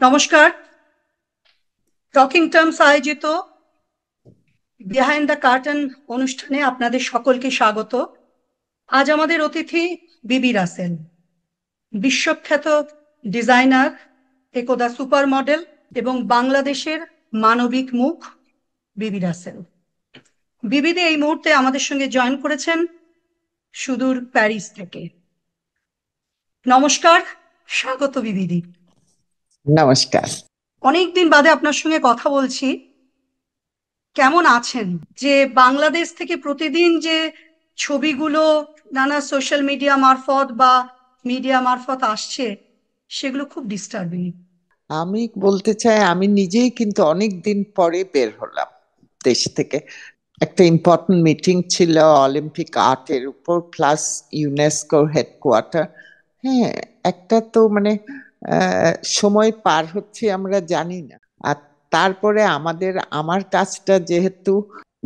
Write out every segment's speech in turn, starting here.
নমস্কার। Talking terms আয়োজিত behind the carton অনুষ্ঠানে আপনাদের সকলকে স্বাগত। আজ আমাদের অতিথি বিবি রাসেল, বিশ্বখ্যাত ডিজাইনার, একদা সুপার মডেল এবং বাংলাদেশের মানবিক মুখ বিবি রাসেল। বিবিদি এই মুহূর্তে আমাদের সঙ্গে জয়েন করেছেন সুদূর প্যারিস থেকে। নমস্কার, স্বাগত বিবিদি। নমস্কার। অনেকদিন বাদে আপনার সঙ্গে কথা বলছি। কেমন আছেন? যে বাংলাদেশ থেকে প্রতিদিন যে ছবিগুলো নানা সোশ্যাল মিডিয়া মারফত বা মিডিয়া মারফত আসছে, সেগুলো খুব ডিস্টার্বিং। আমি বলতে চাই, আমি নিজেই কিন্তু অনেক দিন পরে বের হলাম দেশ থেকে। একটা ইম্পর্টেন্ট মিটিং ছিল অলিম্পিক আর্টের উপর, প্লাস ইউনেস্কোর হেডকোয়ার্টার। হ্যাঁ, একটা তো মানে সময় পার হচ্ছে আমরা জানি না। আর তারপরে আমার কাজটা যেহেতু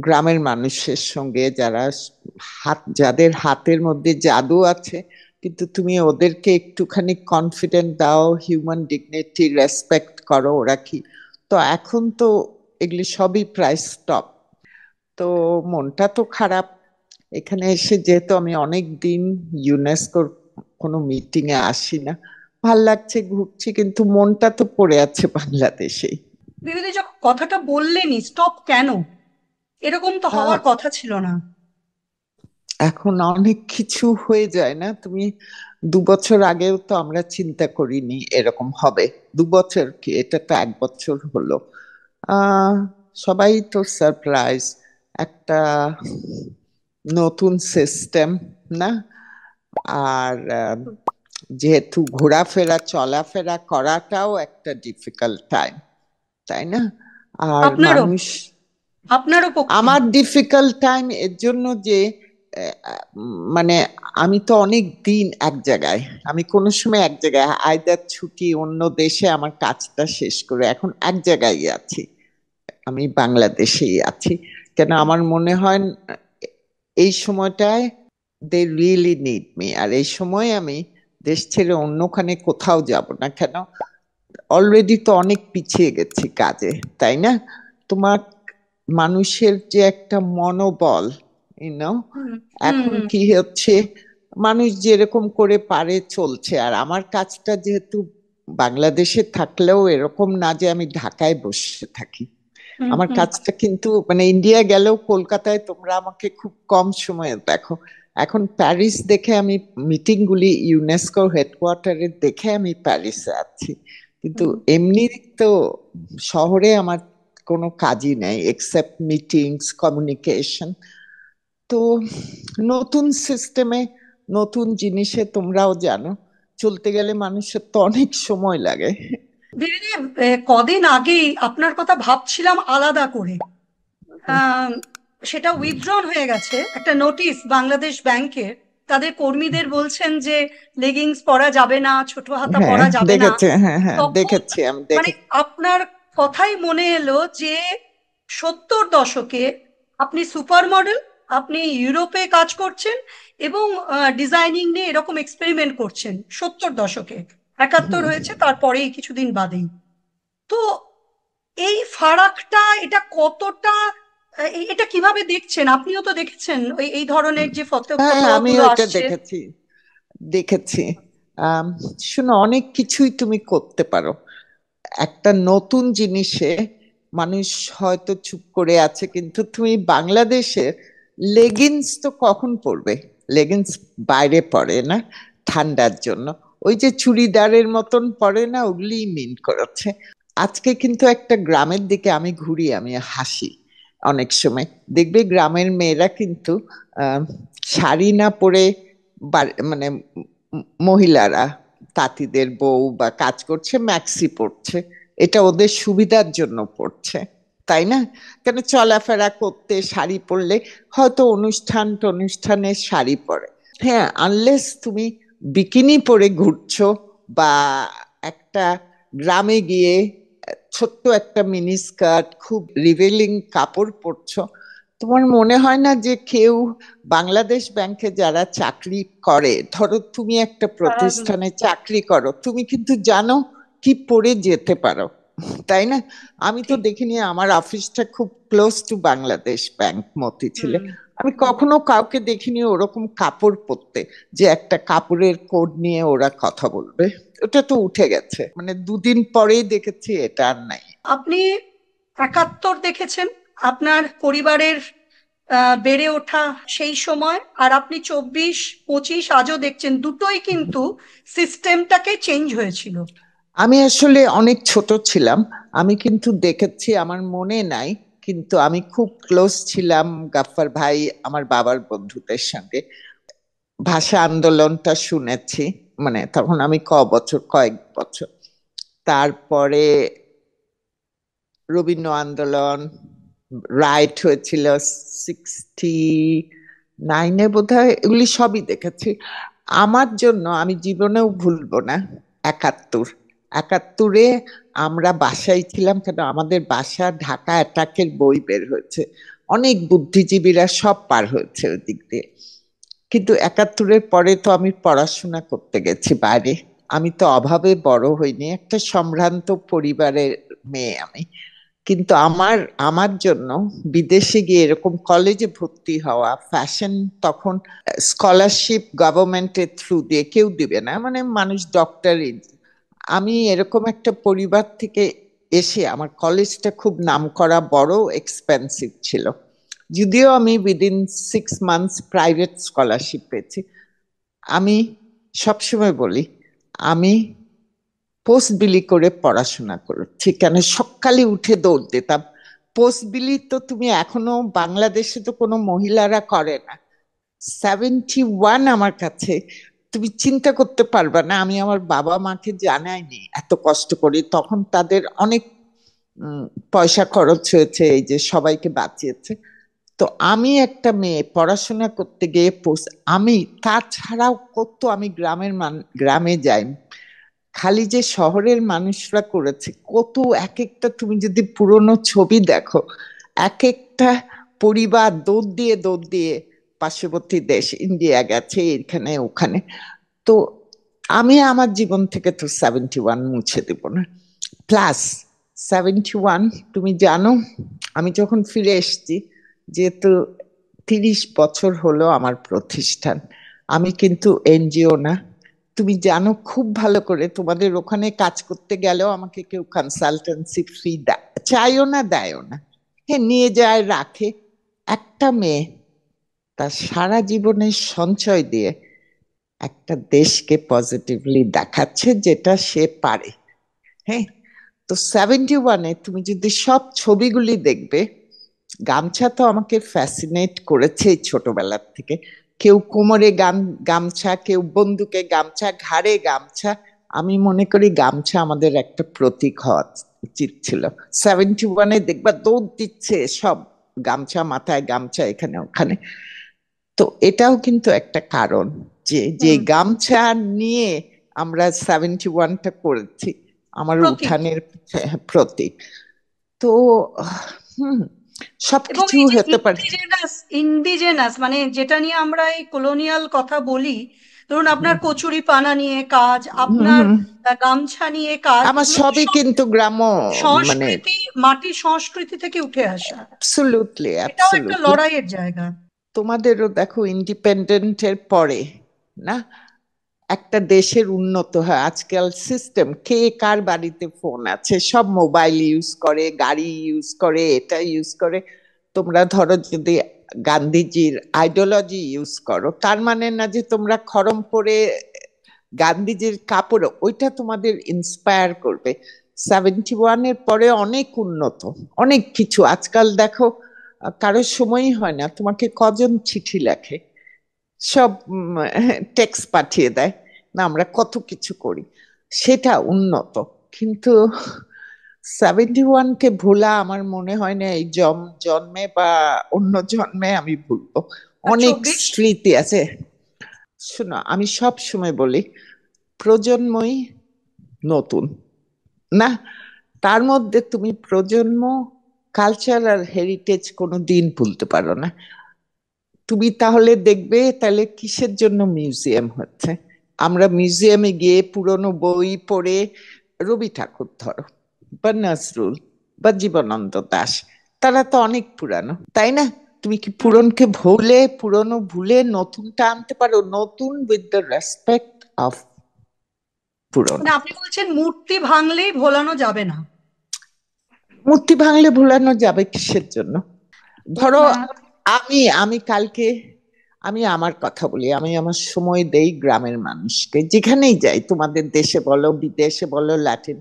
গ্রামের মানুষের সঙ্গে, যাদের হাতের মধ্যে জাদু আছে, কিন্তু তুমি ওদেরকে একটুখানি কনফিডেন্ট দাও, হিউম্যান ডিগনিটি রেসপেক্ট করো, ওরা কি। তো এখন তো এগুলি সবই প্রায় স্টপ। তো মনটা তো খারাপ। এখানে এসে যেহেতু আমি অনেক দিন ইউনেস্কোর কোনো মিটিং এ আসি না, ভাল লাগছে, ঘুরছি, কিন্তু মনটা তো পড়ে আছে বাংলাদেশেই। বিবিধি যখন কথাটা বললেনই, স্টপ কেন? এরকম তো আহ, হওয়ার কথা ছিল না। এখন অনেক কিছু হয়ে যায় না? তুমি 2 বছর আগেও তো আমরা চিন্তা করিনি এরকম হবে। 2 বছর কি, এটা তো 1 বছর হলো। আহ সবাই তো সারপ্রাইজ। একটা নতুন সিস্টেম, না? আর যেহেতু ঘোরাফেরা চলাফেরা করাটাও একটা ডিফিকাল্ট টাইম, তাই না? আর আপনারও মানুষ, আপনারও পক্ষে। আমার ডিফিকাল্ট টাইম এর জন্য যে মানে আমি তো অনেক দিন এক জায়গায়, আমি কোনো সময় এক জায়গায় আইদার ছুটি অন্য দেশে আমার কাজটা শেষ করে এখন এক জায়গায় আছি। আমি বাংলাদেশেই আছি। কেন আমার মনে হয় এই সময়টায় দে রিয়েলি নিড মি, আর এই সময় আমি দেশ ছেড়ে অন্যখানে কোথাও যাব না। কেন, অলরেডি তো অনেক পিছিয়ে গেছি কাজে, তাই না? তোমার মানুষের যে একটা মনোবল, ইউনো, হুম হুম এখন হুম। কি হচ্ছে, মানুষ যেরকম করে পারে চলছে। আর আমার কাজটা যেহেতু বাংলাদেশে থাকলেও এরকম না যে আমি ঢাকায় বসে থাকি। হুম আমার হুম। কাজটা কিন্তু মানে ইন্ডিয়া গেলেও কলকাতায় তোমরা আমাকে খুব কম সময়ে দেখো। এখন প্যারিস দেখে আমি মিটিং গুলি ইউনেস্কোর হেডকোয়ার্টারে দেখে আমি প্যারিসে আছি। কিন্তু হুম। এমনি তো শহরে আমার কোনো কাজই নেই এক্সেপ্ট মিটিংস, কমিউনিকেশন। তো নতুন সিস্টেমে, নতুন জিনিসে তোমরাও জানো, চলতে গেলে মানুষের তো অনেক সময় লাগে। দিদি, কদিন আগেই আপনার কথা ভাবছিলাম আলাদা করে। আম, সেটা উইথড্রন হয়ে গেছে, একটা নোটিশ বাংলাদেশ ব্যাংকের। তাদের কর্মীদের বলছেন যে লেগিংস পরা যাবে না, ছোট হাতা হ্যাঁ পরা যাবে না। দেখেছি, হ্যাঁ হ্যাঁ তখন দেখেছি, আমি মানে দেখেছি। আপনার কথাই মনে এলো যে 70 দশকে আপনি সুপার মডেল, আপনি ইউরোপে কাজ করছেন এবং ডিজাইনিং নিয়ে এরকম এক্সপেরিমেন্ট করছেন 70 দশকে। 71 হুম। হয়েছে তারপরেই কিছুদিন বাদেই। তো এই ফারাকটা, এটা কতটা, এটা কিভাবে দেখছেন? আপনিও তো দেখেছেন ওই এই ধরনের যে হ্যাঁ ফটোগুলো আমিও এটা আসছে। দেখেছি, দেখেছি। আম, শোনো, অনেক কিছুই তুমি করতে পারো একটা নতুন জিনিসে। মানুষ হয়তো চুপ করে আছে, কিন্তু তুমি বাংলাদেশে লেগিংস তো কখন পরবে? লেগিংস বাইরে পরে না, ঠান্ডার জন্য। ওই যে চুড়িদারের মতন পরে না, ওগুলি মিন করেছে। আজকে কিন্তু একটা গ্রামের দিকে আমি ঘুরি, আমি হাসি। অনেক সময় দেখবে গ্রামের মেয়েরা কিন্তু আহ শাড়ি না পরে, মানে মহিলারা, তাঁতিদের বউ বা কাজ করছে, ম্যাক্সি পরছে। এটা ওদের সুবিধার জন্য পড়ছে, তাই না? কেন, চলাফেরা করতে শাড়ি পরলে হয়তো অনুষ্ঠানে শাড়ি পরে। হ্যাঁ, আনলেস তুমি বিকিনি পরে ঘুরছো, বা একটা গ্রামে গিয়ে ছোট্ট একটা মিনি স্কার্ট, খুব রিভেলিং কাপড় পরছো, তোমার মনে হয় না যে কেউ বাংলাদেশ ব্যাংকে যারা চাকরি করে, ধরো তুমি একটা তারা প্রতিষ্ঠানে চাকরি করো, তুমি কিন্তু জানো কি পরে যেতে পারো, তাই না? আমি তো ঠিক। দেখিনি, আমার অফিসটা খুব ক্লোজ টু বাংলাদেশ ব্যাংক মতিঝিলে, হুম। আমি হুম। কখনো কাউকে দেখিনি ওরকম কাপড় পরতে, যে একটা কাপড়ের কোড নিয়ে ওরা কথা বলবে। ওটা তো উঠে গেছে, মানে দুদিন পরেই দেখেছি এটা আর নাই। আপনি 71 দেখেছেন, আপনার পরিবারের বেড়ে ওঠা সেই সময়, আর আপনি 24 25 আজও দেখছেন, দুটোই কিন্তু সিস্টেমটাকে চেঞ্জ হয়েছিল। আমি আসলে অনেক ছোট ছিলাম, আমি কিন্তু দেখেছি, আমার মনে নাই, কিন্তু আমি খুব ক্লোজ ছিলাম গাফফার ভাই আমার বাবার বন্ধুদের সঙ্গে। ভাষা আন্দোলনটা শুনেছি, মানে তখন আমি কয়েক বছর, তারপরে রবীন্দ্র আন্দোলন, রাইট হয়েছিল 69-এ বোধহয়, এগুলি সবই দেখেছি। আমার জন্য আমি জীবনেও ভুলবো না 71। 71-এ আমরা বাসায় ছিলাম, কেন আমাদের বাসা ঢাকা অ্যাটাকের বই বের হয়েছে, অনেক বুদ্ধিজীবীরা সব পার হয়েছে ওই দিক দিয়ে। কিন্তু 71-এর পরে তো আমি পড়াশোনা করতে গেছি বাইরে, আমি তো অভাবে বড় হইনি, একটা সম্ভ্রান্ত পরিবারের মেয়ে আমি। কিন্তু আমার আমার জন্য বিদেশে গিয়ে এরকম কলেজে ভর্তি হওয়া, ফ্যাশন, তখন স্কলারশিপ গভর্নমেন্টের থ্রু দিয়ে কেউ দিবে না, মানে মানুষ ডক্টর, আমি এরকম একটা পরিবার থেকে এসে আমার কলেজটা খুব নামকরা, বড় এক্সপেন্সিভ ছিল, যদিও আমি উইদিন 6 মান্থস প্রাইভেট স্কলারশিপ পেয়েছি। আমি সবসময় বলি, আমি পোস্ট বিলি করে পড়াশোনা করেছি, কেন সকালে উঠে দৌড় দিতাম। পোস্ট বিলি তো তুমি এখনো বাংলাদেশে তো কোনো মহিলারা করে না। 71 আমার কাছে, তুমি চিন্তা করতে পারবা না, আমি আমার বাবা মাকে জানাইনি এত কষ্ট করি, তখন তাদের অনেক উম, পয়সা খরচ হয়েছে, এই যে সবাইকে বাঁচিয়েছে। তো আমি একটা মেয়ে পড়াশোনা করতে গিয়ে আমি তাছাড়াও কত, আমি গ্রামে যাই, খালি যে শহরের মানুষরা করেছে কত, এক একটা তুমি যদি পুরনো ছবি দেখো, এক একটা পরিবার দৌড় দিয়ে পার্শ্ববর্তী দেশ ইন্ডিয়া গেছে, এখানে ওখানে। তো আমি আমার জীবন থেকে তো 71 মুছে দেব না। প্লাস 71, তুমি জানো, আমি যখন ফিরে এসেছি, যেহেতু 30 বছর হলো আমার প্রতিষ্ঠান, আমি কিন্তু এনজিও না, তুমি জানো খুব ভালো করে, তোমাদের ওখানে কাজ করতে গেলেও আমাকে কেউ কনসালটেন্সি ফি চাইও না, দেয়ও না, হ্যাঁ নিয়ে যায় রাখে। একটা মেয়ে তার সারা জীবনের সঞ্চয় দিয়ে একটা দেশকে পজিটিভলি দেখাচ্ছে, যেটা সে পারে। হ্যাঁ, তো 71-এ তুমি যদি সব ছবিগুলি দেখবে, গামছা তো আমাকে ফ্যাসিনেট করেছে এই ছোটবেলার থেকে। কেউ কোমরে গামছা, কেউ বন্দুকে গামছা, ঘাড়ে গামছা। আমি মনে করি গামছা আমাদের একটা প্রতীক হওয়া উচিত ছিল। 71-এ দেখবা দৌড় দিচ্ছে সব, গামছা মাথায়, গামছা এখানে ওখানে। তো এটাও কিন্তু একটা কারণ, যে যে হুম। গামছা নিয়ে আমরা 71টা করেছি, আমার প্রতীক। উঠানের প্রতীক। তো হুম, এবং সবকিছু এই যে হতে পারে। ইন্ডিজেনাস, ইন্ডিজেনাস মানে যেটা নিয়ে আমরা এই কলোনিয়াল কথা বলি, ধরুন আপনার হুম, কচুরি পানা নিয়ে কাজ, হুম, আপনার হুম। গামছা নিয়ে কাজ, আমার এগুলো তো সবই সব কিন্তু গ্রাম্য, মানে সংস্কৃতি, মাটির সংস্কৃতি থেকে উঠে আসা। অ্যাবসলুটলি এটাও একটা অ্যাবসলুটলি। লড়াইয়ের জায়গা। তোমাদেরও দেখো ইন্ডিপেন্ডেন্টের পরে, না, একটা দেশের উন্নত হয় আজকাল সিস্টেম, কে কার বাড়িতে ফোন আছে, সব মোবাইল ইউজ করে, গাড়ি ইউজ করে, এটা ইউজ করে। তোমরা ধরো যদি গান্ধীজির আইডিওলজি ইউজ করো, তার মানে না যে তোমরা খরম পরে গান্ধীজির কাপড় ওইটা তোমাদের ইন্সপায়ার করবে। 71-এর পরে অনেক উন্নত, অনেক কিছু আজকাল দেখো, কারোর সময়ই হয় না, তোমাকে কজন চিঠি লেখে, সব টেক্সট পাঠিয়ে দেয়, না আমরা কত কিছু করি, সেটা উন্নত। কিন্তু 71-কে ভোলা আমার মনে হয় না এই জন্মে বা অন্য জন্মে আমি ভুলবো। আর অনেক 24। স্মৃতি আছে। শোনো, আমি সব সময় বলি, প্রজন্মই নতুন, না, তার মধ্যে তুমি প্রজন্ম, কালচার আর হেরিটেজ কোনো দিন ভুলতে পারো না। তুমি তাহলে দেখবে, তাহলে কিসের জন্য মিউজিয়াম হচ্ছে? আমরা মিউজিয়ামে গিয়ে পুরনো বই পড়ে রবি ঠাকুর ধরো, বা নজরুল, বা জীবনানন্দ দাশ, তারা তো অনেক পুরানো, তাই না? তুমি কি পুরনকে পুরনো ভুলে নতুনটা আনতে পারো? নতুন উইথ দ্য রেসপেক্ট অফ পুরনো। মানে আপনি বলছেন মূর্তি ভাঙলেই ভোলানো যাবে না? মূর্তি ভাঙলে ভোলানো যাবে কিসের জন্য? ধরো আহ, আমি কালকে, আমি আমার কথা বলি, আমি আমার সময় দেই গ্রামের মানুষকে, যেখানেই যাই, তোমাদের দেশে বলো, বিদেশে বলো, ল্যাটিন,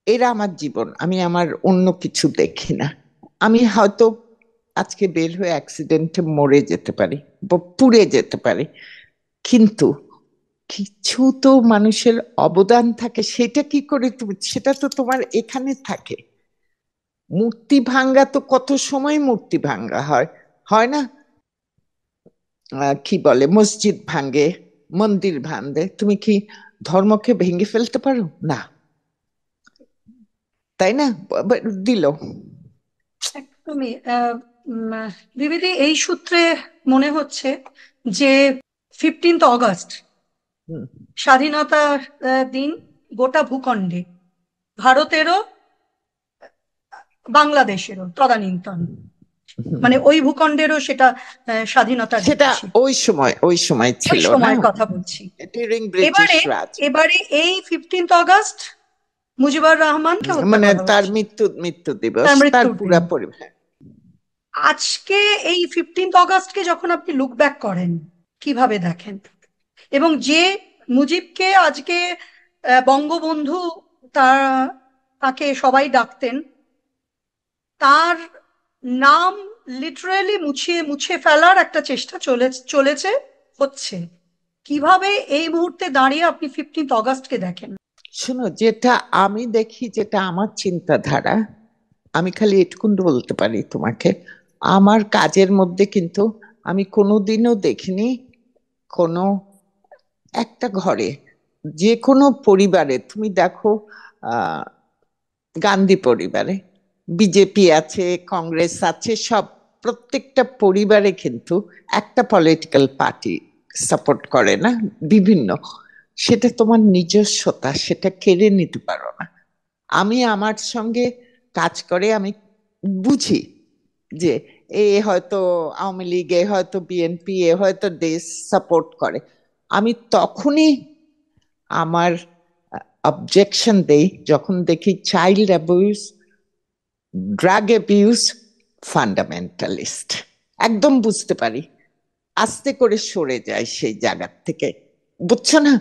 এরা আমার জীবন, আমি আমার অন্য কিছু দেখি না। আমি হয়তো আজকে বের হয়ে অ্যাক্সিডেন্টে মরে যেতে পারি বা পুড়ে যেতে পারি, কিন্তু কিছু তো মানুষের অবদান থাকে, সেটা কি করে তুমি, সেটা তো তোমার এখানে থাকে। মূর্তি ভাঙ্গা তো কত সময় মূর্তি ভাঙ্গা হয়, হয় না? কি বলে, মসজিদ ভাঙ্গে, মন্দির ভাঙ্গে, তুমি কি ধর্মকে ভেঙে ফেলতে পারো? না, তাই না? দিল। একদমই। বিবিধি, এই সূত্রে মনে হচ্ছে যে 15 অগস্ট হুম, স্বাধীনতার দিন গোটা ভূখণ্ডে, ভারতেরও বাংলাদেশেরও তদানীন্তন, হুম। মানে ওই ভূখণ্ডেরও সেটা স্বাধীনতার দিন সেটা ছিল। ওই সময় ওই ছিল না, সময়ের কথা বলছি। ডিউরিং ব্রিটিশ এবারে রাজ। এবারে এই 15 অগস্ট মুজিবুর রহমানকে হত্যা মানে করা তার হচ্ছে, মৃত্যু দিবস, তার তার মৃত্যুর দিন। পুরা পরিবার। আজকে এই 15 অগস্টকে যখন আপনি লুক ব্যাক করেন, কিভাবে দেখেন? এবং যে মুজিবকে আজকে বঙ্গবন্ধু, তার, তাকে সবাই ডাকতেন, তার নাম লিটারেলি মুছিয়ে মুছে ফেলার একটা চেষ্টা চলেছে, হচ্ছে। কিভাবে এই মুহূর্তে দাঁড়িয়ে আপনি 15 অগস্টকে দেখেন? শোনো, যেটা আমি দেখি, যেটা আমার চিন্তাধারা, আমি খালি এটুকুন বলতে পারি তোমাকে, আমার কাজের মধ্যে কিন্তু আমি কোনোদিনও দেখিনি কোনো একটা ঘরে, যে কোনো পরিবারে তুমি দেখো, আহ গান্ধী পরিবারে বিজেপি আছে, কংগ্রেস আছে, সব প্রত্যেকটা পরিবারে কিন্তু একটা পলিটিক্যাল পার্টি সাপোর্ট করে না, বিভিন্ন, সেটা তোমার নিজস্বতা, সেটা কেড়ে নিতে পারো না। আমি আমার সঙ্গে কাজ করে আমি বুঝি যে এ হয়তো আওয়ামী লীগ, এ হয়তো বিএনপি, এ হয়তো দেশ সাপোর্ট করে, আমি তখনই আমার অবজেকশন দেই যখন দেখি child abuse, drug abuse, fundamentalist, একদম বুঝতে পারি, আস্তে করে সরে যায় সেই জায়গার থেকে, বুঝছো না?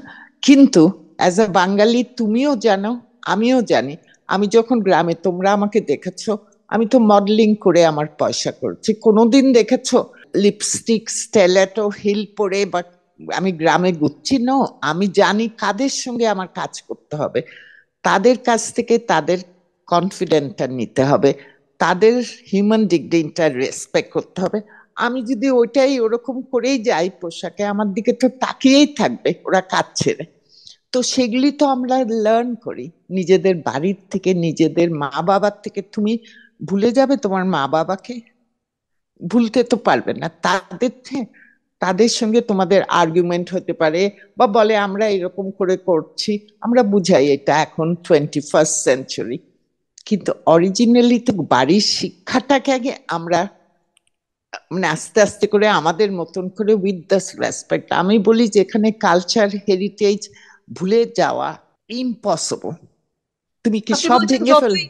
কিন্তু অ্যাজ আ বাঙালি তুমিও জানো, আমিও জানি, আমি যখন গ্রামে, তোমরা আমাকে দেখেছো, আমি তো মডেলিং করে আমার পয়সা করছি, কোনোদিন দেখেছো লিপস্টিক স্টেলেটো হিল পরে বা আমি গ্রামে ঘুরছি? নো, আমি জানি কাদের সঙ্গে আমার কাজ করতে হবে, তাদের কাছ থেকে তাদের কনফিডেন্টটা নিতে হবে, তাদের হিউম্যান ডিগনিটিটা রেসপেক্ট করতে হবে। আমি যদি ওইটাই ওরকম করেই যাই পোশাকে, আমার দিকে তো তাকিয়েই থাকবে ওরা কাজ ছেড়ে। তো সেগুলি তো আমরা লার্ন করি নিজেদের বাড়ির থেকে, নিজেদের মা বাবার থেকে। তুমি ভুলে যাবে তোমার মা বাবাকে? ভুলতে তো পারবে না। তাদের সঙ্গে তোমাদের আর্গুমেন্ট হতে পারে, বা বলে আমরা এরকম করে করছি, আমরা বুঝাই এটা এখন 21st সেঞ্চুরি, কিন্তু অরিজিনালি তো বাড়ির শিক্ষাটাকে আগে আমরা, মানে আস্তে আস্তে করে আমাদের মতন করে উইথ দ্য রেসপেক্ট, আমি বলি যেখানে কালচার হেরিটেজ ভুলে যাওয়া ইম্পসিবল, তুমি কি আপনি সব বলছেন ভেঙে ফেল? যতই,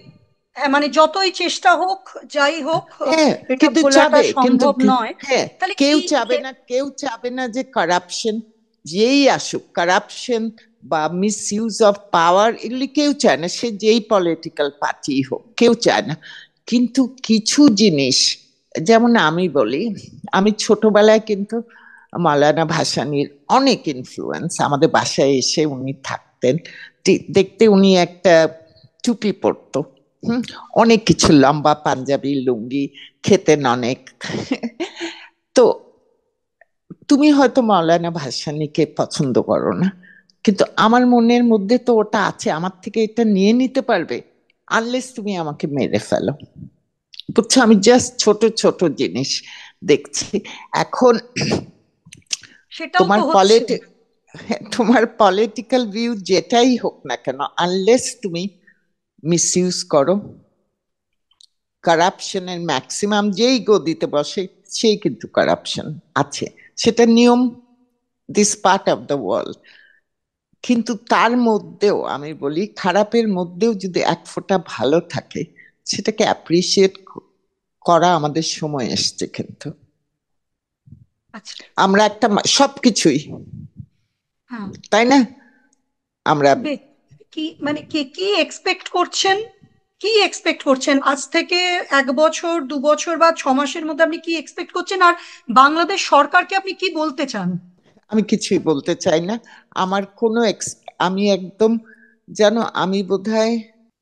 হ্যাঁ, মানে যতই চেষ্টা হোক, যাই হোক, হ্যাঁ, এটা কিন্তু ভোলাটা চাবে, সম্ভব নয়। হ্যাঁ, তাহলে কেউ কি? চাবে না, কেউ চাবে না যে কারাপশন যেই আসুক, কারাপশন বা মিস ইউজ অফ পাওয়ার, এগুলি কেউ চায় না, সে যেই পলিটিক্যাল পার্টি হোক, কেউ চায় না। কিন্তু কিছু জিনিস, যেমন আমি বলি, আমি ছোটবেলায় কিন্তু মাওলানা ভাসানীর অনেক ইনফ্লুয়েন্স, আমাদের বাসায় এসে উনি থাকতেন, দেখতে উনি একটা টুপি পরতো, হুম, অনেক কিছু, লম্বা পাঞ্জাবি লুঙ্গি, খেতেন অনেক। তো তুমি হয়তো মাওলানা ভাসানীকে পছন্দ করো না, কিন্তু আমার মনের মধ্যে তো ওটা আছে, আমার থেকে এটা নিয়ে নিতে পারবে? আনলেস তুমি আমাকে মেরে ফেলো, বুঝছো? আমি জাস্ট ছোট ছোট জিনিস দেখছি এখন। সেটাও তোমার তো হচ্ছে। তোমার পলিটিক্যাল ভিউ যেটাই হোক না কেন, আনলেস তুমি মিসইউজ করো, কারাপশনের ম্যাক্সিমাম যেই গদিতে বসে সেই কিন্তু কারাপশন আছে, সেটা নিয়ম, this part of the world. কিন্তু তার মধ্যেও আমি বলি, খারাপের মধ্যেও যদি এক ফোঁটা ভালো থাকে, সেটাকে অ্যাপ্রিসিয়েট করা আমাদের সময় এসছে। কিন্তু আচ্ছা। আমরা একটা সবকিছুই, হ্যাঁ। তাই না, আমরা কি মানে কি কি এক্সপেক্ট করছেন, কি এক্সপেক্ট করছেন আজ থেকে 1 বছর 2 বছর বা 6 মাসের মধ্যে আপনি কি এক্সপেক্ট করছেন, আর বাংলাদেশ সরকারকে আপনি কি বলতে চান? আমি কিছুই বলতে চাই না। আমার কোনো আমি একদম, জানো, আমি বোধহয়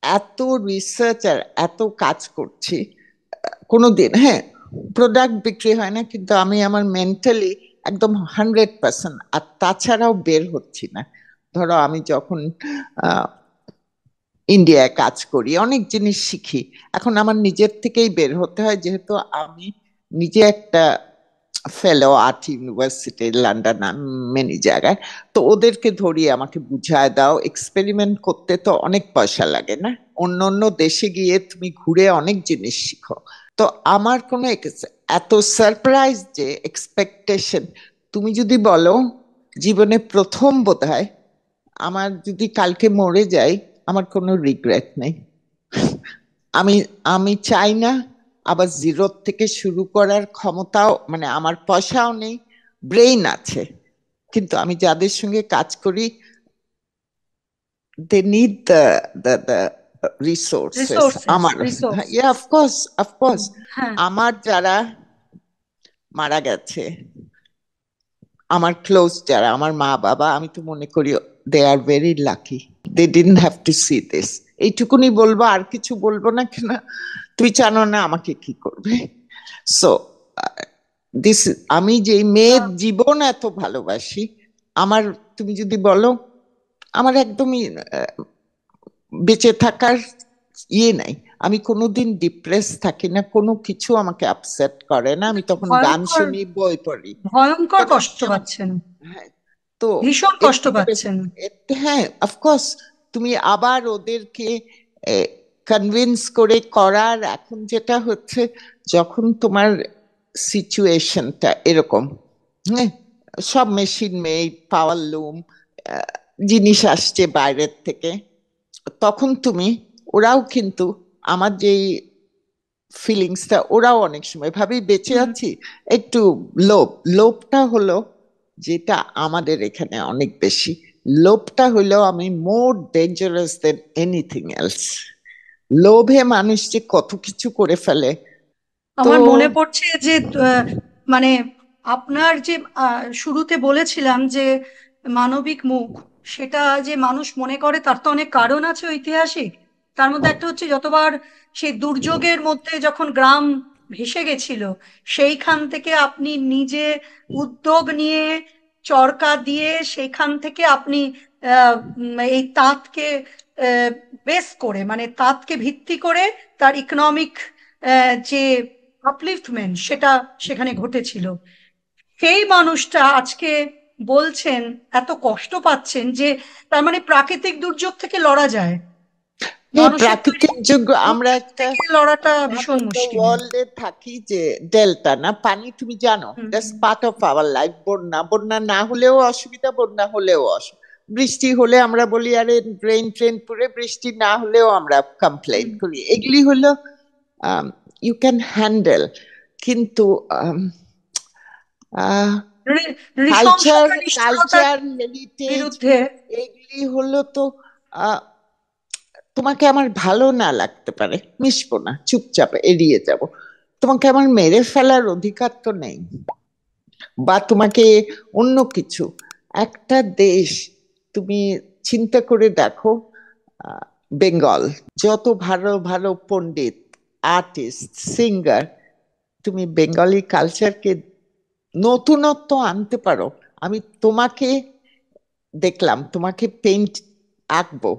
এত রিসার্চ আর এত কাজ করছি, কোনোদিন, হ্যাঁ, প্রোডাক্ট বিক্রি হয় না, কিন্তু আমি আমার মেন্টালি একদম 100%, আর তাছাড়াও বের হচ্ছি না। ধরো আমি যখন ইন্ডিয়ায় কাজ করি, অনেক জিনিস শিখি, এখন আমার নিজের থেকেই বের হতে হয়, যেহেতু আমি নিজে একটা ফেলো আর্ট ইউনিভার্সিটি লন্ডন, মেনি জায়গায়, তো ওদেরকে ধরিয়ে আমাকে বুঝায় দাও, এক্সপেরিমেন্ট করতে তো অনেক পয়সা লাগে না, অন্য অন্য দেশে গিয়ে তুমি ঘুরে অনেক জিনিস শিখো। তো আমার কোনো এত সারপ্রাইজ যে এক্সপেকটেশন, তুমি যদি বলো জীবনে প্রথম বোধহয়, আমার যদি কালকে মরে যাই, আমার কোনো রিগ্রেট নেই। আমি আমি চাই না আবার জিরো থেকে শুরু করার ক্ষমতাও, মানে আমার পয়সাও নেই, ব্রেইন আছে, কিন্তু আমি যাদের সঙ্গে কাজ করি, they need the resources. Resources, আমার, রিসোর্স। ইয়া, অফকোর্স, অফকোর্স, হ্যাঁ। আমার যারা মারা গেছে, আমার ক্লোজ যারা, আমার মা বাবা, আমি তো মনে করি they are very lucky, they didn't have to see this. এইটুকুনি বলবো, আর কিছু বলবো না, কেন তুই জানো না আমাকে কি করবে। সো দিস, আমি যে মেয়ের জীবন এত ভালোবাসি, আমার, তুমি যদি বলো, আমার একদমই বেঁচে থাকার ইয়ে নাই, আমি কোনোদিন ডিপ্রেস থাকি না, কোনো কিছু আমাকে আপসেট করে না, আমি তখন গান ভয়ঙ্কর, শুনি, বই পড়ি, ভয়ঙ্কর তখন কষ্ট পাচ্ছেন, হ্যাঁ, তো ভীষণ এর কষ্ট থেকে পাচ্ছেন। হ্যাঁ, অফকোর্স, তুমি আবার ওদেরকে কনভিন্স করে করার, এখন যেটা হচ্ছে, যখন তোমার সিচুয়েশনটা এরকম, হ্যাঁ, সব মেশিন মেড, পাওয়ার লুম, জিনিস আসছে বাইরের থেকে, তখন তুমি, ওরাও কিন্তু আমার যেই ফিলিংসটা, ওরাও অনেক সময় ভাবি বেঁচে হুম। আছি, একটু লোভ, লোভটা হলো যেটা আমাদের এখানে অনেক বেশি, লোভটা হলো আমি মোর ডেঞ্জারাস দেন এনিথিং এলস। লোভে মানুষ যে কত কিছু করে ফেলে। তো আমার মনে পড়ছে যে আহ, মানে আপনার যে শুরুতে বলেছিলাম যে মানবিক মুখ, সেটা যে মানুষ মনে করে তার তো অনেক কারণ আছে ঐতিহাসিক। তার মধ্যে একটা হচ্ছে যতবার সেই দুর্যোগের মধ্যে যখন গ্রাম ভেসে গেছিল, সেইখান থেকে আপনি নিজে উদ্যোগ নিয়ে চরকা দিয়ে সেইখান থেকে আপনি এই তাঁতকে বেস করে, মানে তাঁতকে ভিত্তি করে তার ইকোনমিক যে আপলিফটমেন্ট সেটা সেখানে ঘটেছিল। সেই মানুষটা আজকে বলছেন এত কষ্ট পাচ্ছেন যে তার মানে প্রাকৃতিক দুর্যোগ থেকে লড়া যায়, হ্যাঁ, মানুষের তৈরি প্রাকৃতিক যোগ্য, আমরা দুর্যোগ একটা থেকে লড়াটা পার্ট ভীষণ অফ দ্য মুশকিলের। ওয়ার্ল্ডে থাকি, যে ডেল্টা না পানি, তুমি জানো, hmm. That's part of our life. বন্যা, বন্যা না হলেও অসুবিধা, বন্যা হলেও অসুবিধা, বৃষ্টি হলে আমরা বলি আরে ড্রেন ট্রেন পুরে, বৃষ্টি না হলেও আমরা কমপ্লেন হুম। করি, এগুলি হলো ইউ ক্যান হ্যান্ডেল। কিন্তু কালচার, নৃশংসতা নিষ্ঠুরতার কালচার, হেরিটেজ, বিরুদ্ধে। এগুলি হলো তো, আহ, তোমাকে আমার ভালো না লাগতে পারে, মিশবো না, চুপচাপ এড়িয়ে যাব, তোমাকে আমার মেরে ফেলার অধিকার তো নেই, বা তোমাকে অন্য কিছু। একটা দেশ, তুমি চিন্তা করে দেখো, বেঙ্গল, যত ভালো ভালো পণ্ডিত, আর্টিস্ট, সিঙ্গার, তুমি বেঙ্গলি কালচারকে নতুনত্ব আনতে পারো। আমি তোমাকে দেখলাম, তোমাকে পেইন্ট আঁকবো,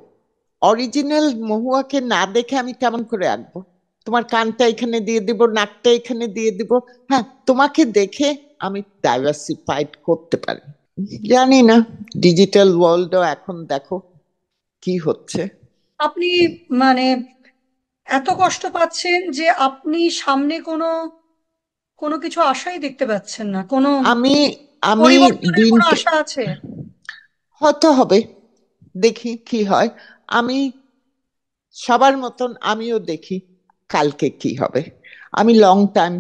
অরিজিনাল মহুয়াকে না দেখে আমি কেমন করে আঁকবো? তোমার কানটা এখানে দিয়ে দিব, নাকটা এখানে দিয়ে দিব, হ্যাঁ, তোমাকে দেখে আমি ডাইভার্সিফাইড করতে পারি। জানি না, ডিজিটাল ওয়ার্ল্ডও এখন দেখো কি হচ্ছে। আপনি মানে এত কষ্ট পাচ্ছেন যে আপনি সামনে কোনো কোনো কিছু আশাই দেখতে পাচ্ছেন না, কোনো আমি আমি পরিবর্তনের কোনো দিনকে আশা আছে? হয়তো হবে, দেখি কি হয়। আমি সবার মতন আমিও দেখি কালকে কি হবে। আমি লং টাইম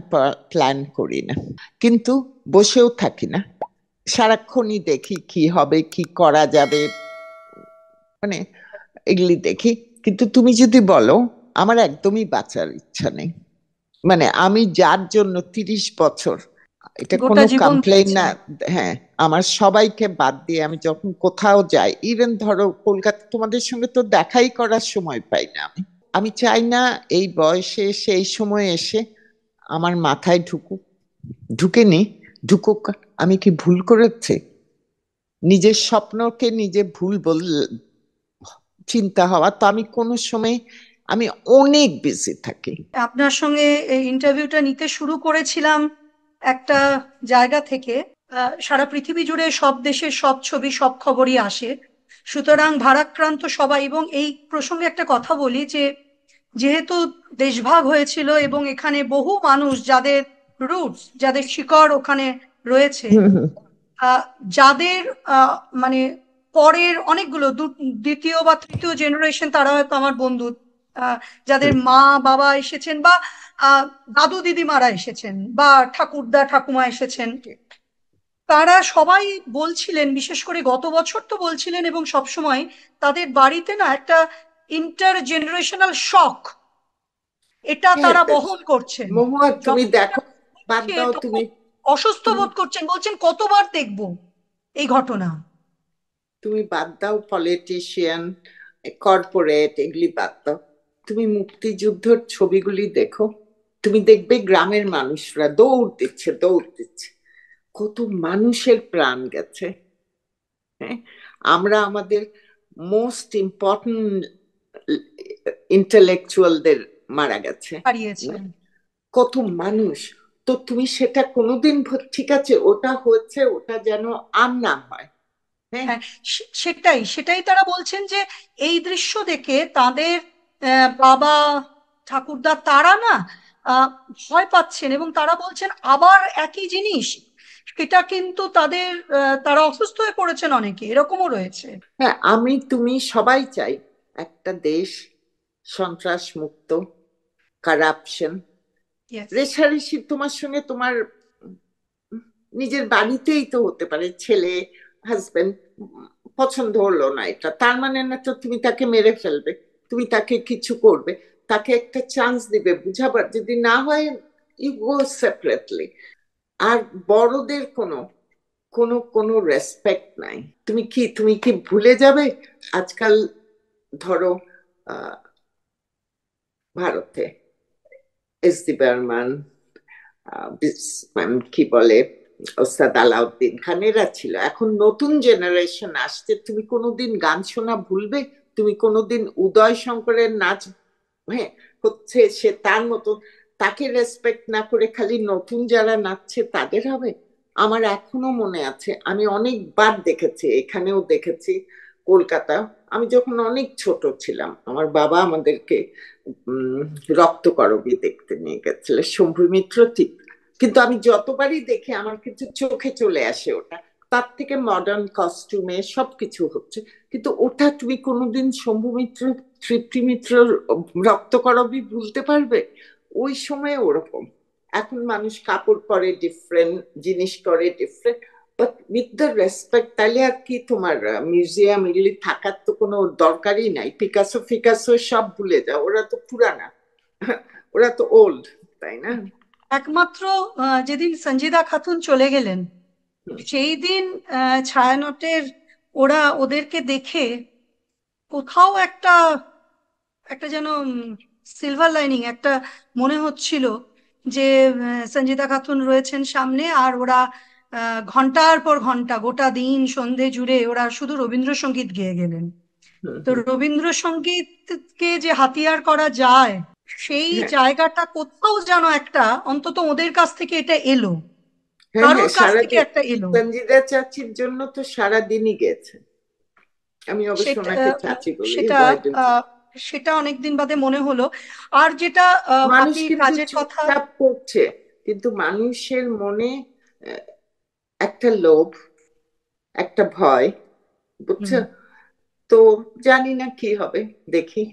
প্ল্যান করি না, কিন্তু বসেও থাকি না, সারাক্ষণই দেখি কি হবে, কি করা যাবে, মানে এগুলি দেখি। কিন্তু তুমি যদি বলো, আমার একদমই বাঁচার ইচ্ছা নেই। মানে আমি যার জন্য 30 বছর, এটা গোটা কোনো জীবন কমপ্লেন না। দিয়েছেন। হ্যাঁ, আমার সবাইকে বাদ দিয়ে আমি যখন কোথাও যাই, ইভেন ধরো কলকাতা, তোমাদের সঙ্গে তো দেখাই করার সময় পাই না আমি। আমি চাই না এই বয়সে এসে, এই সময় এসে আমার মাথায় ঢুকেনি, ঢুকুক। আমি কি ভুল করেছি? নিজের স্বপ্নকে নিজে ভুল চিন্তা হওয়া তো আমি কোনো সময়, আমি অনেক বিজি থাকি। আপনার সঙ্গে এই ইন্টারভিউটা নিতে শুরু করেছিলাম একটা জায়গা থেকে, সারা পৃথিবী জুড়ে সব দেশের সব ছবি সব খবরই আসে, সুতরাং ভারাক্রান্ত সবাই। এবং এই প্রসঙ্গে একটা কথা বলি যে যেহেতু দেশভাগ হয়েছিল এবং এখানে বহু মানুষ যাদের রুটস, যাদের শিকড় ওখানে রয়েছে, হুম হুম আহ, যাদের মানে পরের অনেকগুলো দ্বিতীয় বা তৃতীয় জেনারেশন, তারা হয়তো আমার বন্ধু, আহ, যাদের মা বাবা এসেছেন বা দাদু দিদিমারা এসেছেন বা ঠাকুরদা ঠাকুমা এসেছেন, তারা সবাই বলছিলেন, বিশেষ করে গত বছর তো বলছিলেন, এবং সব সময় তাদের বাড়িতে না একটা ইন্টার জেনারেশনাল শক, এটা হ্যাঁ, তারা বহন করছেন। মহুয়া তুমি যখন এটা দেখো, বাদ হচ্ছে দাও তখন তুমি। অসুস্থ তুমি বোধ করছেন, বলছেন কতবার দেখবো এই ঘটনা। তুমি বাদ দাও পলিটিশিয়ান, কর্পোরেট, এগুলি বাদ দাও। তুমি মুক্তিযুদ্ধের ছবিগুলি দেখো, তুমি দেখবে গ্রামের মানুষরা দৌড় দিচ্ছে, দৌড় দিচ্ছে। কত মানুষের প্রাণ গেছে। হ্যাঁ, আমরা আমাদের মোস্ট ইম্পর্টেন্ট ইন্টেলেকচুয়ালদের মারা গেছে। হারিয়েছেন। কত মানুষ। তো তুমি সেটা কোনোদিন ঠিক আছে, ওটা হচ্ছে, ওটা যেন আর না হয়। হ্যাঁ, হ্যাঁ, সেটাই সেটাই তারা বলছেন যে এই দৃশ্য দেখে তাদের বাবা ঠাকুরদা তারা না আহ, ভয় পাচ্ছেন, এবং তারা বলছেন আবার একই জিনিস। এটা কিন্তু তাদের তারা অসুস্থ হয়ে পড়েছেন, অনেকে এরকমও রয়েছে। হ্যাঁ, আমি তুমি সবাই চাই একটা দেশ সন্ত্রাস মুক্ত, কারাপশন, ইয়েস। রেষারেষি তোমার সঙ্গে তোমার নিজের বাড়িতেই তো হতে পারে। ছেলে, হাজবেন্ড পছন্দ হলো না, এটা তার মানে না তো তুমি তাকে মেরে ফেলবে। তুমি তাকে কিছু করবে, তাকে একটা চান্স দিবে বুঝাবার। যদি না হয়, ইউ গো সেপারেটলি। আর বড়দের কোনো কোনো কোনো রেসপেক্ট নাই। তুমি কি ভুলে যাবে আজকাল? ধরো, আহ, ভারতে এস ডি বর্মন, কি বলে, ওস্তাদ আলাউদ্দিন খানেরা ছিল। এখন নতুন জেনারেশন আসছে, তুমি কোনোদিন গান শোনা ভুলবে? তুমি কোনোদিন উদয় শঙ্করের নাচ, হ্যাঁ, হচ্ছে সে তার মতো, তাকে রেসপেক্ট না করে খালি নতুন যারা নাচছে তাদের হবে? আমার এখনো মনে আছে, আমি অনেকবার দেখেছি, এখানেও দেখেছি, কলকাতা। আমি যখন অনেক ছোট ছিলাম, আমার বাবা আমাদেরকে উম রক্তকরবী দেখতে নিয়ে গেছিল, শম্ভু মিত্র ঠিক। কিন্তু আমি যতবারই দেখি আমার কিছু চোখে চলে আসে ওটা। তার থেকে মডার্ন কস্টিউমে সবকিছু হচ্ছে, কিন্তু ওটা তুমি কোনোদিন শম্ভু মিত্র, তৃপ্তি মিত্র রক্তকরবী ভুলতে পারবে? ওই সময় ওরকম। এখন মানুষ কাপড় পরে ডিফারেন্ট, জিনিস করে different, but with the respect. তাহলে আর কি তোমার মিউজিয়াম এগুলি থাকার তো কোনো দরকারই নাই। পিকাসো ফিকাসো সব ভুলে যাও, ওরা তো পুরানা, ওরা তো ওল্ড, তাই না? একমাত্র যেদিন সঞ্জিদা খাতুন চলে গেলেন, হুম, সেই দিন ছায়ানটের ওরা ওদেরকে দেখে কোথাও একটা একটা যেন সিলভার লাইনিং একটা মনে হচ্ছিল, যে সঞ্জিদা খাতুন রয়েছেন সামনে, আর ওরা ঘন্টার পর ঘন্টা গোটা দিন সন্ধে জুড়ে ওরা শুধু রবীন্দ্রসঙ্গীত গেয়ে গেলেন। হুম, তো হুম। রবীন্দ্রসঙ্গীতকে যে হাতিয়ার করা যায়, সেই হ্যাঁ, জায়গাটা কোথাও যেন একটা, অন্তত ওদের কাছ থেকে এটা এলো। হ্যাঁ কারোর হ্যাঁ, কাছ থেকে সারাদিন একটা এলো। সঞ্জিদা চাচির জন্য তো সারাদিনই গেছে। আমি অবশ্য সেটা ওনাকে চাচি বলি, সেটা ওয়াইডেন। সেটা অনেকদিন বাদে মনে হলো। আর যেটা মানুষ আপনি কিন্তু কাজের কথা। চুপচাপ করছে, কিন্তু মানুষের মনে আহ, একটা লোভ, একটা ভয়, হুম, বুঝছো? তো জানি না কি হবে, দেখি।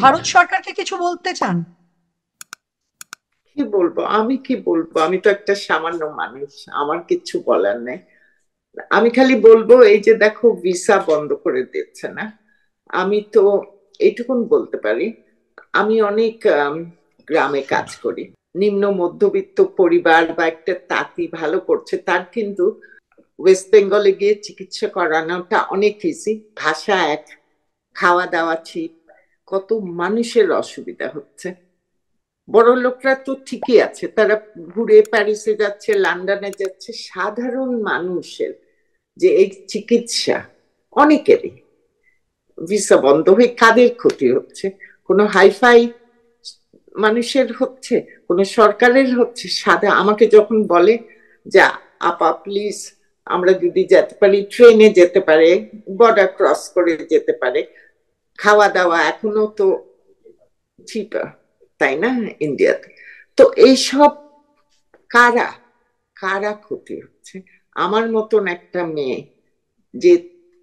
ভারত সরকারকে কিছু বলতে চান? কি বলবো, আমি কি বলবো, আমি তো একটা সামান্য মানুষ, আমার কিচ্ছু বলার নেই। আমি খালি বলবো, এই যে দেখো ভিসা বন্ধ করে দিচ্ছে না, আমি তো এইটুকুন বলতে পারি। আমি অনেক গ্রামে কাজ করি, নিম্ন মধ্যবিত্ত পরিবার বা একটা তাঁতি ভালো করছে, তার কিন্তু ওয়েস্ট বেঙ্গলে গিয়ে চিকিৎসা করানোটা অনেক ইজি। ভাষা এক, খাওয়া দাওয়া ঠিক, কত মানুষের অসুবিধা হচ্ছে। বড় লোকরা তো ঠিকই আছে, তারা ঘুরে প্যারিসে যাচ্ছে, লন্ডনে যাচ্ছে, সাধারণ মানুষের যে এই চিকিৎসা, অনেকেরই ভিসা বন্ধ হয়ে কাদের ক্ষতি হচ্ছে? কোনো হাইফাই মানুষের হচ্ছে, কোনো সরকারের হচ্ছে? সাদা আমাকে যখন বলে, যা আপা প্লিজ, আমরা যদি যেতে পারি, ট্রেনে যেতে পারে, বর্ডার ক্রস করে যেতে পারে, খাওয়া দাওয়া এখনো তো চিপার, তাই না, ইন্ডিয়াতে? তো এইসব কারা, কারা ক্ষতি হচ্ছে? আমার মতন একটা মেয়ে যে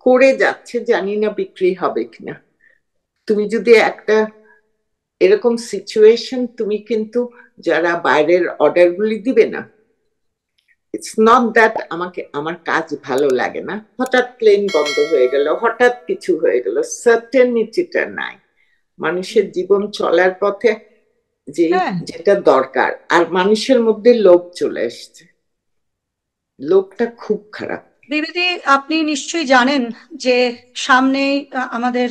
করে যাচ্ছে, জানি না বিক্রি হবে কিনা। তুমি যদি একটা এরকম সিচুয়েশন, তুমি কিন্তু যারা বাইরের অর্ডার গুলি দিবে না, ইটস নট দ্যাট আমাকে আমার কাজ ভালো লাগে না, হঠাৎ প্লেন বন্ধ হয়ে গেল, হঠাৎ কিছু হয়ে গেল, সার্টেনিটিটা নাই মানুষের জীবন চলার পথে, যে হ্যাঁ, যেটা দরকার। আর মানুষের মধ্যে লোভ চলে এসছে, লোভটা খুব খারাপ। দিদি, আপনি নিশ্চয়ই জানেন যে সামনেই আমাদের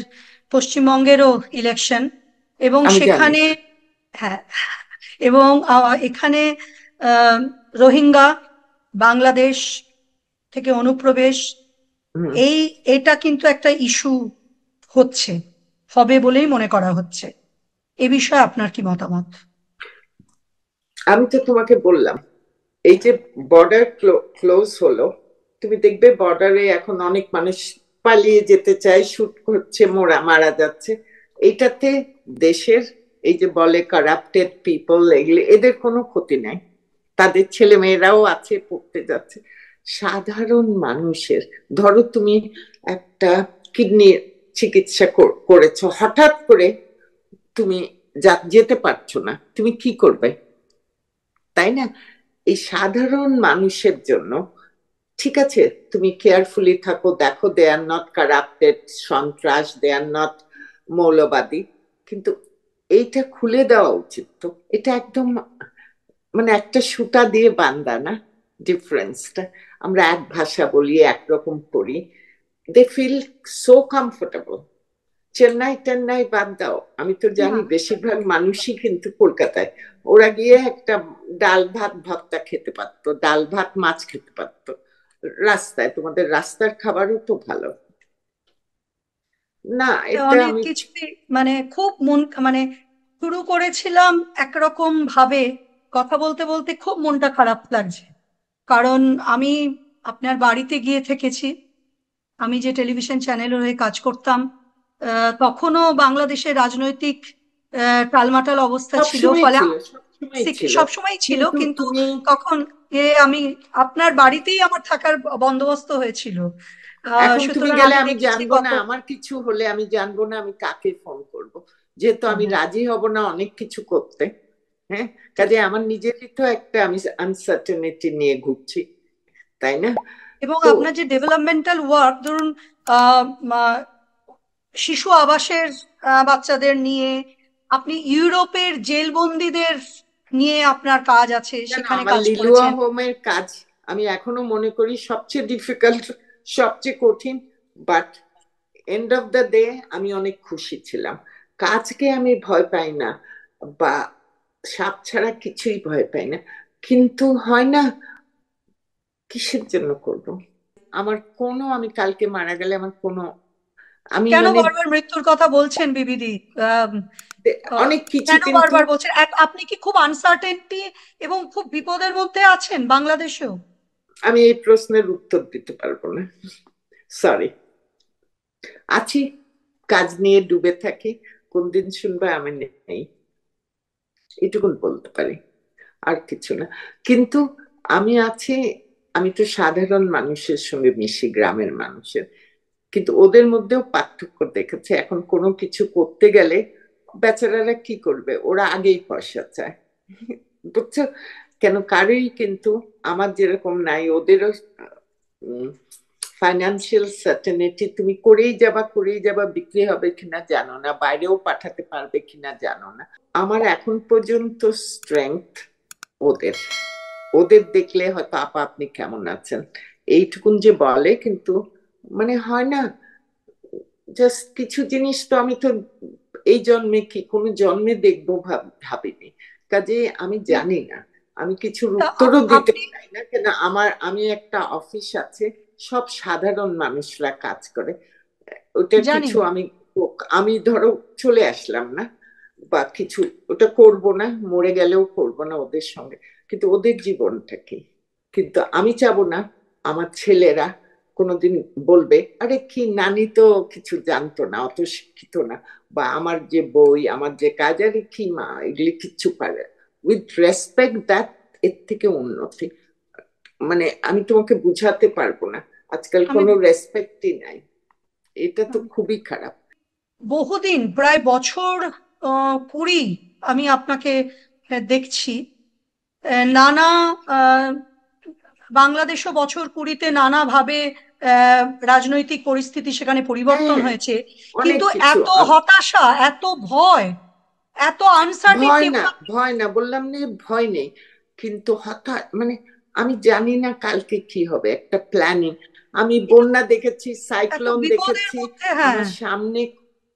পশ্চিমবঙ্গেরও ইলেকশন, এবং আমি জানি। সেখানে, হ্যাঁ, এবং এখানে আহ, রোহিঙ্গা, বাংলাদেশ থেকে অনুপ্রবেশ, হুম। এই এটা কিন্তু একটা ইস্যু হচ্ছে, হবে বলেই মনে করা হচ্ছে। এ বিষয়ে আপনার কি মতামত? আমি তো তোমাকে বললাম, এই যে বর্ডার ক্লোজ হলো, তুমি দেখবে বর্ডারে এখন অনেক মানুষ পালিয়ে যেতে চায়, শুট হচ্ছে, মারা যাচ্ছে। এইটাতে দেশের, এই যে বলে কারাপ্টেড পিপল, এগুলি এদের কোনো ক্ষতি নাই, তাদের ছেলে মেয়েরাও আছে, পড়তে যাচ্ছে। সাধারণ মানুষের, ধরো তুমি একটা কিডনি চিকিৎসা করেছো, হঠাৎ করে তুমি যেতে পারছো না, তুমি কি করবে? তাই না? এই সাধারণ মানুষের জন্য, ঠিক আছে, তুমি কেয়ারফুলি থাকো, দেখো দে আর নট কারাপ্টেড, সন্ত্রাস, দে আর নট মৌলবাদী, কিন্তু এইটা খুলে দেওয়া উচিত। তো এটা একদম মানে একটা সুতা দিয়ে বান্ধা না, ডিফারেন্সটা। আমরা এক ভাষা বলি, একরকম করি, they feel so comfortable. Chennai টেন্নাই বাদ দাও, আমি তো না, জানি বেশিরভাগ মানুষই কিন্তু কলকাতায়, ওরা গিয়ে একটা ডাল ভাত ভর্তা খেতে পারতো, ডাল ভাত মাছ খেতে পারতো রাস্তায়। তোমাদের রাস্তার খাবারও তো ভালো না, এটা অনেক আমি। কিছুই, মানে খুব মানে শুরু করেছিলাম একরকম ভাবে, কথা বলতে বলতে খুব মনটা খারাপ লাগছে। কারণ আমি আপনার বাড়িতে গিয়ে থেকেছি, আমি যে টেলিভিশন চ্যানেলের হয়ে কাজ করতাম, তখনও বাংলাদেশের রাজনৈতিক টালমাটাল অবস্থা ছিল, সবসময় ফলে ছিল, সবসময় ছিল, সবসময় ছিল, কিন্তু কিন্তু তুমি তখন আমি আপনার বাড়িতেই আমার থাকার বন্দোবস্ত হয়েছিল। এখন তুমি সুতরাং গেলে আমি আমি দেখেছি জানবো কত। না, আমার কিছু হলে আমি জানবো না আমি কাকে ফোন করব, যেহেতু আমি হুম, রাজি হব না অনেক কিছু করতে। হ্যাঁ, কাজে আমার নিজেরই তো একটা, আমি আনসার্টেনিটি নিয়ে ঘুরছি, তাই না? এবং তো আপনার যে ডেভেলপমেন্টাল ওয়ার্ক, ধরুন আহ, আহ, শিশু আবাসের বাচ্চাদের নিয়ে, আপনি ইউরোপের জেলবন্দীদের নিয়ে আপনার কাজ আছে, জানো, সেখানে আমার কাজ লিলুয়া করেছেন। হোমের কাজ আমি এখনো মনে করি সবচেয়ে ডিফিকাল্ট, সবচেয়ে কঠিন, but end of the day আমি অনেক খুশি ছিলাম। কাজকে আমি ভয় পাই না, বা সাপ ছাড়া কিছুই ভয় পাই না, কিন্তু হয় না, কিসের জন্য করব? আমার কোনো, আমি কালকে মারা গেলে আমার কোনো আমি কেন মানে বারবার মৃত্যুর কথা বলছেন বিবিদি? অনেক কিছু, কেন কিন্তু বারবার বলছেন? আপনি কি খুব আনসার্টেনটি এবং খুব বিপদের মধ্যে আছেন বাংলাদেশেও? আমি এই প্রশ্নের উত্তর দিতে পারবো না, সরি। আছি, কাজ নিয়ে ডুবে থাকি, কোন দিন শুনবে আমি নেই, এটুকুন বলতে পারি, আর কিছু না। কিন্তু আমি আছি, আমি তো সাধারণ মানুষের সঙ্গে মিশি, গ্রামের মানুষের, কিন্তু ওদের মধ্যেও পার্থক্য দেখেছে। এখন কোনো কিছু করতে গেলে বেচারারা কি করবে, ওরা আগেই পয়সা চায়, বুঝছো? কেন কারোই কিন্তু আমার যেরকম নাই, ওদেরও ফাইন্যান্সিয়াল সার্টেনিটি। তুমি করেই যাবা, বিক্রি হবে কিনা জানো না, বাইরেও পাঠাতে পারবে কিনা জানো না। আমার এখন পর্যন্ত স্ট্রেংথ ওদের, ওদের দেখলে হয়তো আপা আপনি কেমন আছেন এইটুকুন যে বলে, কিন্তু মানে হয় না। জাস্ট কিছু জিনিস তো আমি তো এই জন্মে কি কোনো জন্মে দেখবো ভাবিনি, কাজে আমি জানি না, আমি কিছুর তা উত্তরও দিতে আপনি চাই না। কেন আমি একটা অফিস আছে, সব সাধারণ মানুষরা কাজ করে, ওটার জানি। কিছু আমি ধরো চলে আসলাম না বা কিছু, ওটা করব না, মরে গেলেও করব না ওদের সঙ্গে, কিন্তু ওদের জীবনটা কি? কিন্তু আমি চাবো না আমার ছেলেরা কোনোদিন বলবে আরে কি নানি তো কিছু জানতো না, অত শিক্ষিত না, বা আমার যে বই, আমার যে কাজ, আরে কি মা এগুলি কিচ্ছু পারে। উইথ রেসপেক্ট দ্যাট, এর থেকে উন্নতি মানে আমি তোমাকে বুঝাতে পারবো না। আজকাল আমি কোনো রেসপেক্টই নাই, এটা তো খুবই খারাপ। বহুদিন, প্রায় বছর 20 আমি আপনাকে দেখছি। নানা আহ, বাংলাদেশও বছর 20-তে নানাভাবে রাজনৈতিক পরিস্থিতি সেখানে পরিবর্তন হ্যাঁ, হয়েছে, অনেক কিন্তু কিছু। এত হতাশা, এত ভয়, এত ভয় আনসার্টিনটি। না, ভয় না বললাম না, ভয় নেই, কিন্তু হঠাৎ মানে আমি জানি না কালকে কি হবে, একটা প্ল্যানিং। আমি বন্যা দেখেছি, এত সাইক্লোন বিপদের দেখেছি মধ্যে, হ্যাঁ। আমার সামনে,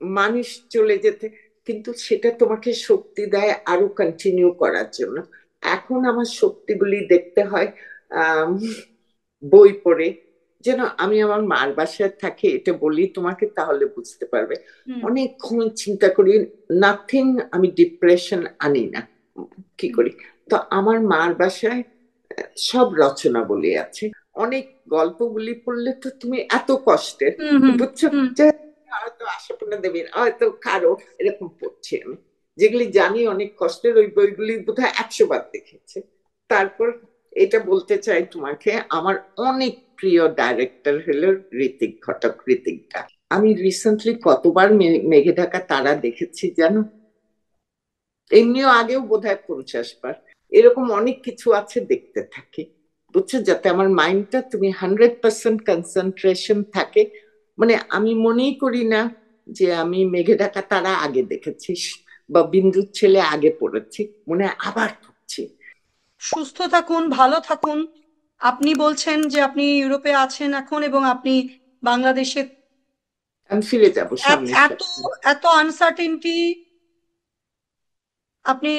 মানুষ চলে যেতে, কিন্তু সেটা তোমাকে শক্তি দেয় আরো কন্টিনিউ করার জন্য। এখন আমার শক্তিগুলি দেখতে হয় আহ বই পড়ে। যেন আমি আমার মার বাসায় থাকি, এটা বলি তোমাকে তাহলে বুঝতে পারবে। হুম, অনেকক্ষণ চিন্তা করি, নাথিং, আমি ডিপ্রেশন আনি না, কি হুম, করি? তো আমার মার বাসায় সব রচনাবলী আছে, অনেক গল্পগুলি পড়লে তো তুমি এত কষ্টের, হুম, হুম, বুঝছো, হুম। যে হয়তো আশাপূর্ণা দেবীর, হয়তো কারো, এরকম পড়ছি আমি, যেগুলি জানি অনেক কষ্টের, ওই বইগুলি বোধহয় 100 বার দেখেছে। তারপর এটা বলতে চাই তোমাকে, আমার অনেক প্রিয় ডাইরেক্টর হলো ঋতিক ঘটক, ঋতিকটা। আমি রিসেন্টলি কতবার মেঘে ঢাকা তারা দেখেছি জানো, এমনিও আগেও বোধহয় 50 বার। এরকম অনেক কিছু আছে, দেখতে থাকি, বুঝছো, যাতে আমার মাইন্ডটা তুমি 100% কনসেন্ট্রেশন থাকে। মানে আমি মনেই করি না যে আমি মেঘে ঢাকা তারা আগে দেখেছি বা বিন্দুর ছেলে আগে পড়েছি, মনে হয় আবার পড়ছি। সুস্থ থাকুন, ভালো থাকুন। আপনি বলছেন যে আপনি ইউরোপে আছেন এখন এবং আপনি বাংলাদেশে। আমি ফিরে যাব সামনের এত সপ্তাহে। এত আনসার্টেনটি, আপনি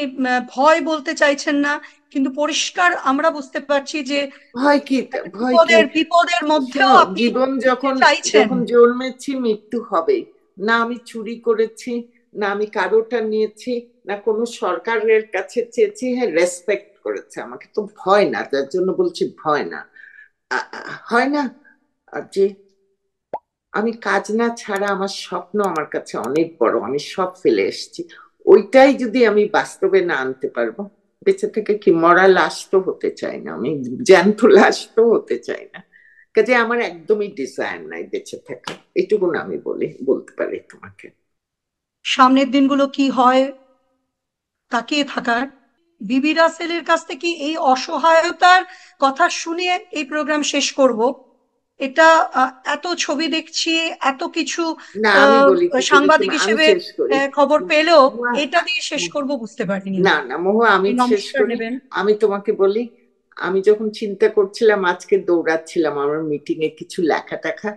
ভয় বলতে চাইছেন না, কিন্তু পরিষ্কার আমরা বুঝতে পারছি যে ভয় কি, একটা ভয় কি? বিপদের বিপদের মধ্যেও শোনো, আপনি জীবন যেতে যখন চাইছেন। যখন জন্মেছি মৃত্যু হবে। না আমি চুরি করেছি, না আমি কারোটা নিয়েছি, না কোনো সরকারের কাছে চেয়েছি, হ্যাঁ রেসপেক্ট করেছে আমাকে, তো ভয় না, যার জন্য বলছি ভয় না। হয় না, আর যে আমি কাজ না ছাড়া আমার স্বপ্ন আমার কাছে অনেক বড়, আমি সব ফেলে এসেছি, ওইটাই যদি আমি বাস্তবে না আনতে পারবো, বেঁচে থেকে কি, মরা লাশ তো হতে চাই না আমি, জ্যান্ত লাশ তো হতে চাই না। কাজে আমার একদমই ডিজায়ার নাই বেঁচে থাকা, এটুকু আমি বলতে পারি তোমাকে। সামনের দিনগুলো কি হয় তাকিয়ে থাকার। বিবি রাসেলের কাছ থেকে এই অসহায়তার কথা শুনে এই প্রোগ্রাম শেষ করব। এটা এত ছবি দেখছি, এত কিছু না আমি বলি কি করি, সাংবাদিক শোনো আমি হিসেবে শেষ করি। খবর পেলেও মহুয়া, এটা দিয়ে শেষ করব বুঝতে পারিনি। না না মহুয়া, আমি এই শেষ নমস্কার করি। নেবেন। আমি তোমাকে বলি, আমি যখন চিন্তা করছিলাম, আজকে দৌড়াচ্ছিলাম আমার মিটিং এ কিছু লেখা টেখা,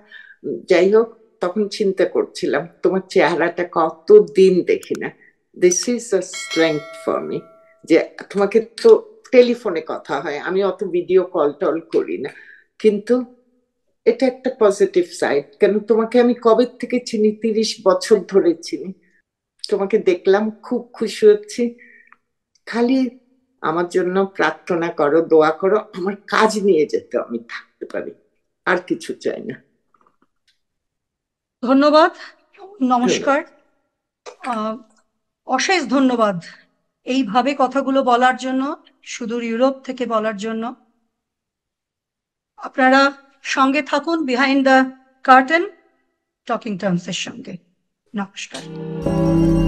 যাই হোক, তখন চিন্তা করছিলাম তোমার চেহারাটা কতদিন দেখি না, this is a strength for me. যে তোমাকে তো টেলিফোনে কথা হয়, আমি অত ভিডিও কল টল করি না, কিন্তু এটা একটা পজিটিভ সাইড। কেন তোমাকে আমি কবে থেকে চিনি, 30 বছর ধরে চিনি। তোমাকে দেখলাম, খুব খুশি হচ্ছি। খালি আমার জন্য প্রার্থনা করো, দোয়া করো, আমার কাজ নিয়ে যেতে আমি থাকতে পারি, আর কিছু চাই না। ধন্যবাদ, ধন্যবাদ। নমস্কার। আহ, অশেষ ধন্যবাদ এইভাবে কথাগুলো বলার জন্য, সুদূর ইউরোপ থেকে বলার জন্য। আপনারা সঙ্গে থাকুন behind the curtain talking terms এর সঙ্গে। নমস্কার।